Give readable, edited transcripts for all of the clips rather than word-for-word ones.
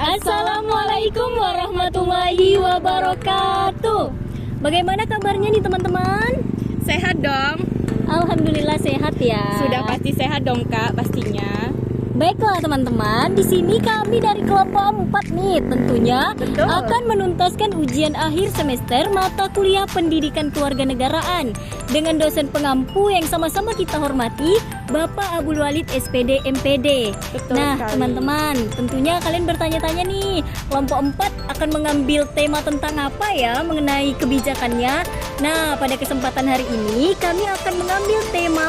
Assalamualaikum warahmatullahi wabarakatuh. Bagaimana kabarnya nih teman-teman? Sehat dong? Alhamdulillah sehat ya. Sudah pasti sehat dong Kak, pastinya. Baiklah teman-teman, di sini kami dari kelompok 4 nih tentunya Betul. akan menuntaskan ujian akhir semester mata kuliah Pendidikan Kewarganegaraan dengan dosen pengampu yang sama-sama kita hormati, Bapak Abdul Walid SPD MPD. Betul Nah, sekali. teman-teman, tentunya kalian bertanya-tanya nih, kelompok 4 akan mengambil tema tentang apa ya mengenai kebijakannya. Nah, pada kesempatan hari ini kami akan mengambil tema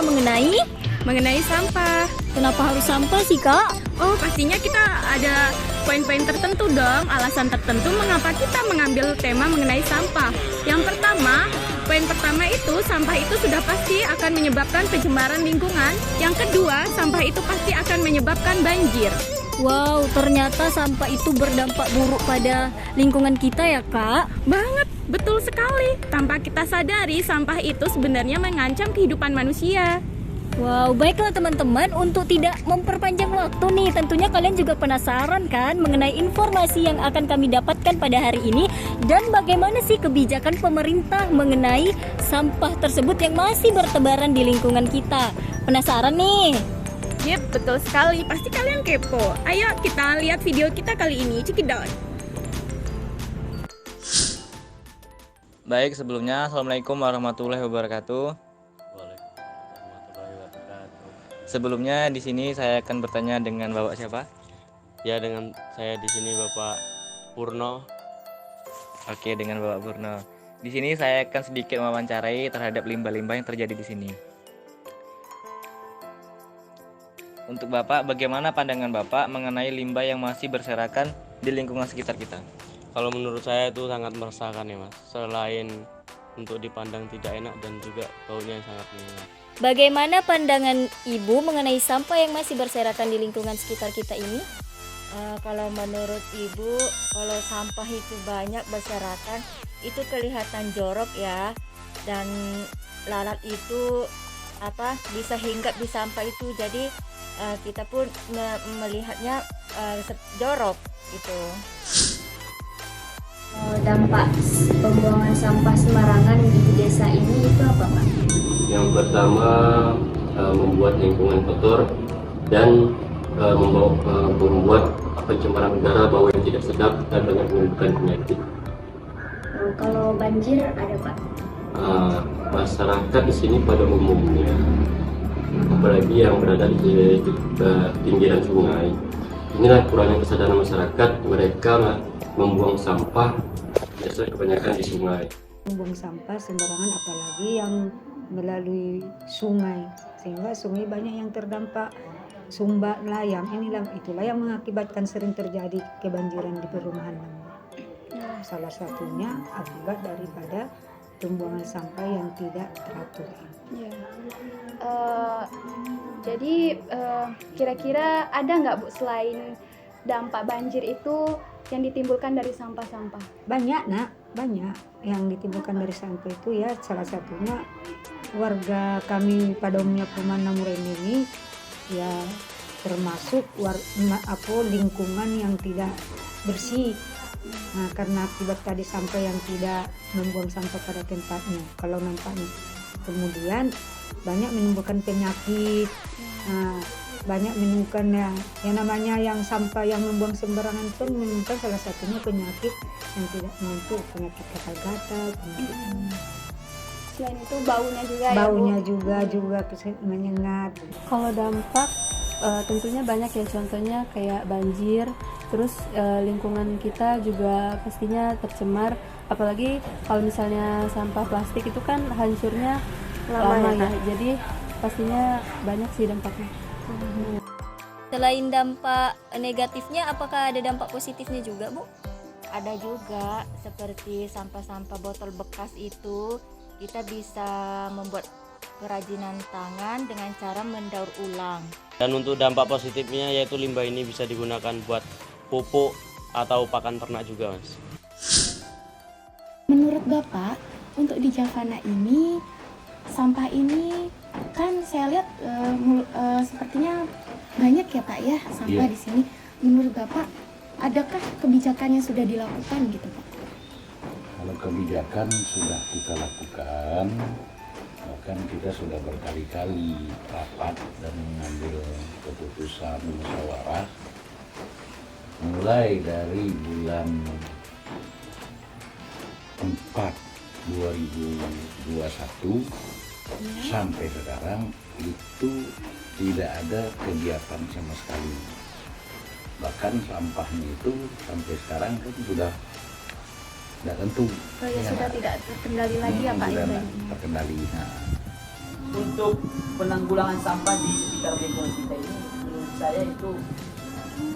Mengenai sampah. kenapa harus sampah sih, Kak? Oh, pastinya kita ada poin-poin tertentu dong, alasan tertentu mengapa kita mengambil tema mengenai sampah. Yang pertama, poin pertama itu sampah itu sudah pasti akan menyebabkan pencemaran lingkungan. Yang kedua, sampah itu pasti akan menyebabkan banjir. Wow, ternyata sampah itu berdampak buruk pada lingkungan kita ya, Kak. Banget, betul sekali. Tanpa kita sadari, sampah itu sebenarnya mengancam kehidupan manusia. Wow, baiklah teman-teman, untuk tidak memperpanjang waktu nih, tentunya kalian juga penasaran kan mengenai informasi yang akan kami dapatkan pada hari ini dan bagaimana sih kebijakan pemerintah mengenai sampah tersebut yang masih bertebaran di lingkungan kita. Penasaran nih? Yep, betul sekali. Pasti kalian kepo. Ayo kita lihat video kita kali ini. Cekidot. Baik, sebelumnya Assalamualaikum warahmatullahi wabarakatuh. Sebelumnya di sini saya akan bertanya dengan Bapak siapa? Ya, dengan saya di sini Bapak Purno. Oke, dengan Bapak Purno. Di sini saya akan sedikit mewawancarai terhadap limbah-limbah yang terjadi di sini. Untuk Bapak, bagaimana pandangan Bapak mengenai limbah yang masih berserakan di lingkungan sekitar kita? Kalau menurut saya itu sangat meresahkan ya Mas. Selain untuk dipandang tidak enak dan juga baunya yang sangat menyengat. Bagaimana pandangan Ibu mengenai sampah yang masih berserakan di lingkungan sekitar kita ini? Kalau menurut Ibu, kalau sampah itu banyak berserakan, itu kelihatan jorok ya, dan lalat itu bisa hinggap di sampah itu, jadi kita pun melihatnya jorok gitu. Dampak pembuangan sampah sembarangan di desa ini itu apa, Pak? Yang pertama, membuat lingkungan kotor dan membuat pencemaran udara, bau yang tidak sedap dan banyak menimbulkan penyakit. Kalau banjir ada, Pak? Masyarakat di sini pada umumnya, apalagi yang berada di pinggiran sungai, inilah kurangnya kesadaran masyarakat. Mereka membuang sampah biasanya kebanyakan di sungai. Membuang sampah sembarangan, apalagi yang melalui sungai, sehingga sungai banyak yang terdampak sumbat layang. Itulah yang mengakibatkan sering terjadi kebanjiran di perumahan. Salah satunya akibat daripada pembuangan sampah yang tidak teratur. Ya. Jadi kira-kira ada nggak Bu selain dampak banjir itu yang ditimbulkan dari sampah-sampah? Banyak yang ditimbulkan dari sampah itu ya. Salah satunya warga kami pada umumnya perumahan Namuren ini ya termasuk lingkungan yang tidak bersih. Nah, karena akibat tadi sampah yang tidak membuang sampah pada tempatnya, kalau nampaknya, kemudian banyak menimbulkan penyakit. Banyak menimbulkan yang namanya yang sampah yang membuang sembarangan itu menimbulkan salah satunya penyakit yang tidak menentu, penyakit gatal-gatal, penyakit Selain itu baunya juga baunya ya, Bu? juga menyengat. Kalau dampak tentunya banyak ya, contohnya kayak banjir, terus lingkungan kita juga pastinya tercemar, apalagi kalau misalnya sampah plastik itu kan hancurnya lama ya, jadi pastinya banyak sih dampaknya. Selain dampak negatifnya, apakah ada dampak positifnya juga, Bu? Ada juga, seperti sampah-sampah botol bekas itu kita bisa membuat kerajinan tangan dengan cara mendaur ulang. Dan untuk dampak positifnya yaitu limbah ini bisa digunakan buat pupuk atau pakan ternak juga Mas. Menurut Bapak, untuk di Javana ini, sampah ini kan saya lihat sepertinya banyak ya Pak ya sampah Iya. di sini. Menurut Bapak, adakah kebijakan yang sudah dilakukan gitu Pak? Kalau kebijakan sudah kita lakukan, bahkan kita sudah berkali-kali rapat dan mengambil keputusan musyawarah mulai dari bulan 4 2021 sampai sekarang itu tidak ada kegiatan sama sekali. Bahkan sampahnya itu sampai sekarang kan sudah tidak tentu. Sudah tidak terkendali lagi ya Pak? Sudah terkendali. Untuk penanggulangan sampah di sekitar lingkungan kita ini, menurut saya itu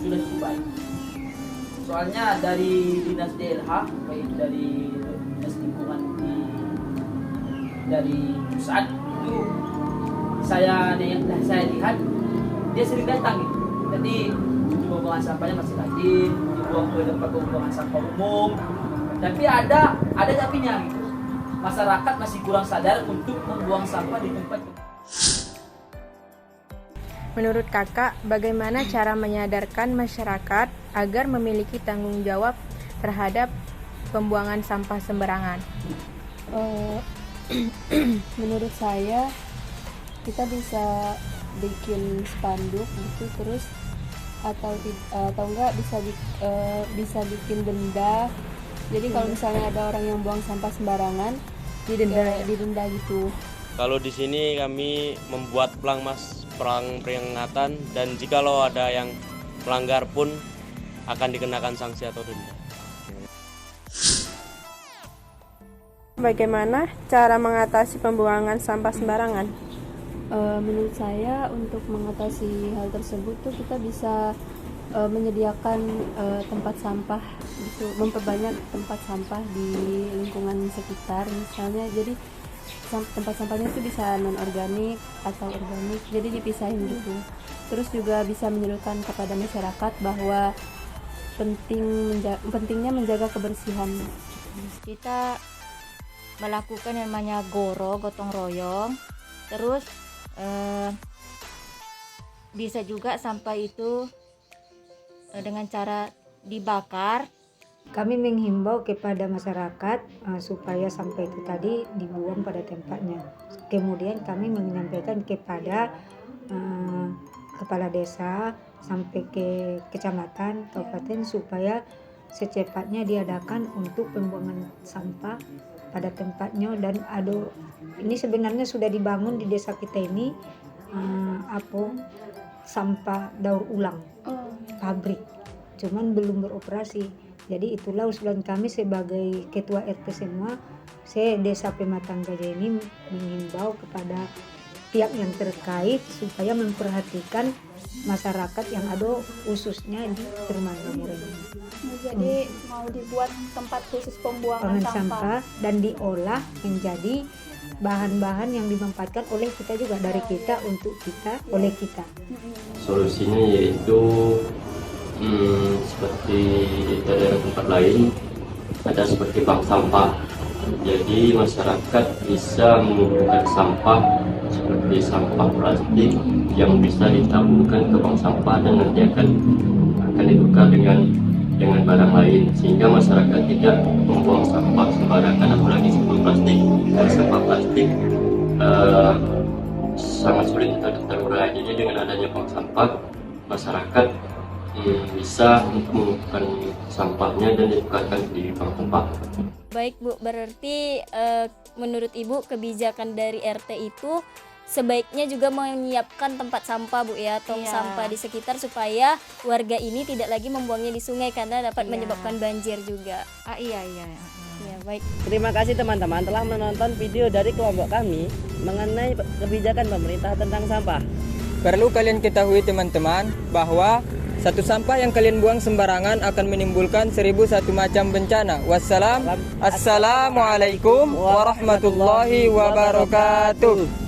sudah cukup baik. Soalnya dari dinas DLH, baik dari dinas lingkungan dari pusat itu saya lihat dia sering datang gitu. Jadi pembuangan sampahnya masih rajin, dibuang ke tempat pembuangan sampah umum. Tapi ada tapinya gitu. Masyarakat masih kurang sadar untuk membuang sampah di tempat. Menurut Kakak, bagaimana cara menyadarkan masyarakat agar memiliki tanggung jawab terhadap pembuangan sampah sembarangan? Menurut saya kita bisa bikin spanduk gitu, terus atau enggak bisa bikin denda. Jadi kalau misalnya ada orang yang buang sampah sembarangan didenda gitu. Kalau di sini kami membuat pelang peringatan, dan jikalau ada yang melanggar pun akan dikenakan sanksi atau denda. Bagaimana cara mengatasi pembuangan sampah sembarangan? Menurut saya untuk mengatasi hal tersebut tuh kita bisa menyediakan tempat sampah gitu, memperbanyak tempat sampah di lingkungan sekitar misalnya. Jadi tempat sampahnya itu bisa non organik atau organik, jadi dipisahin gitu. Terus juga bisa menyerukan kepada masyarakat bahwa pentingnya menjaga kebersihan. Kita melakukan yang namanya gotong royong, terus bisa juga sampah itu dengan cara dibakar. Kami menghimbau kepada masyarakat supaya sampah itu tadi dibuang pada tempatnya. Kemudian kami menyampaikan kepada kepala desa sampai ke kecamatan, kabupaten supaya secepatnya diadakan untuk pembuangan sampah pada tempatnya. Dan ini sebenarnya sudah dibangun di desa kita ini sampah daur ulang pabrik, cuman belum beroperasi. Jadi itulah usulan kami sebagai ketua RT semua, desa Pematang Gajah ini mengimbau kepada pihak yang terkait supaya memperhatikan masyarakat yang ada khususnya di Permanda Moreni. Jadi mau dibuat tempat khusus pembuangan sampah dan diolah menjadi bahan-bahan yang dimanfaatkan oleh kita juga, dari kita untuk kita, oleh kita. Solusinya yaitu seperti di daerah tempat lain ada seperti bank sampah. Jadi masyarakat bisa mengumpulkan sampah seperti sampah plastik yang bisa ditaburkan ke bank sampah dan nanti akan ditukar dengan barang lain, sehingga masyarakat tidak membuang sampah sembarangan, apalagi sampah plastik. Dan sampah plastik sangat sulit untuk terurai. Jadi dengan adanya bank sampah, masyarakat bisa mengumpulkan sampahnya dan ditukarkan di bank sampah. Baik Bu, berarti menurut Ibu kebijakan dari RT itu sebaiknya juga menyiapkan tempat sampah Bu ya, tong sampah di sekitar supaya warga ini tidak lagi membuangnya di sungai karena dapat menyebabkan banjir juga. Iya. Ya, baik. Terima kasih teman-teman telah menonton video dari kelompok kami mengenai kebijakan pemerintah tentang sampah. Perlu kalian ketahui teman-teman bahwa satu sampah yang kalian buang sembarangan akan menimbulkan 1001 macam bencana. Assalamualaikum warahmatullahi wabarakatuh.